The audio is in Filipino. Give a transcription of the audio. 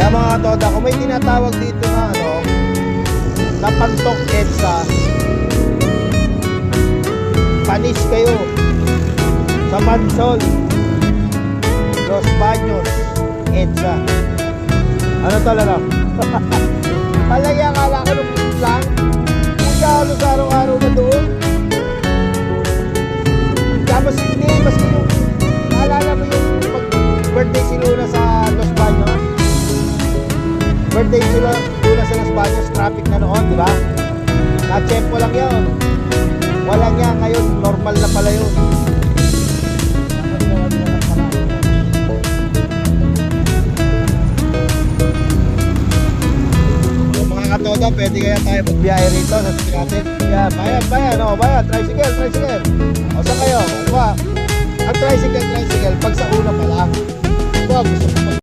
Kaya mga katoda, kung may tinatawag dito na na Pantok EDSA, panis kayo sa Pansol, Los Baños, EDSA. Ano talaga? Palagi akala ko nung lang, kung halos araw-araw na doon. Tapos hindi, maski yung, naalala mo yung birthday si Luna sa Los Baños? Birthday si Luna sa Los Baños, traffic na noon, di ba? Na-tempo lang yun. Wala niya, ngayon normal na pala yun. So, mga katoda, pwede kaya tayo magbiyahe rito sa natin. Yan, bayan, tricycle. O saan kayo? Ano ba? Ang tricycle, pag sa una pa lang. Ito, gusto ko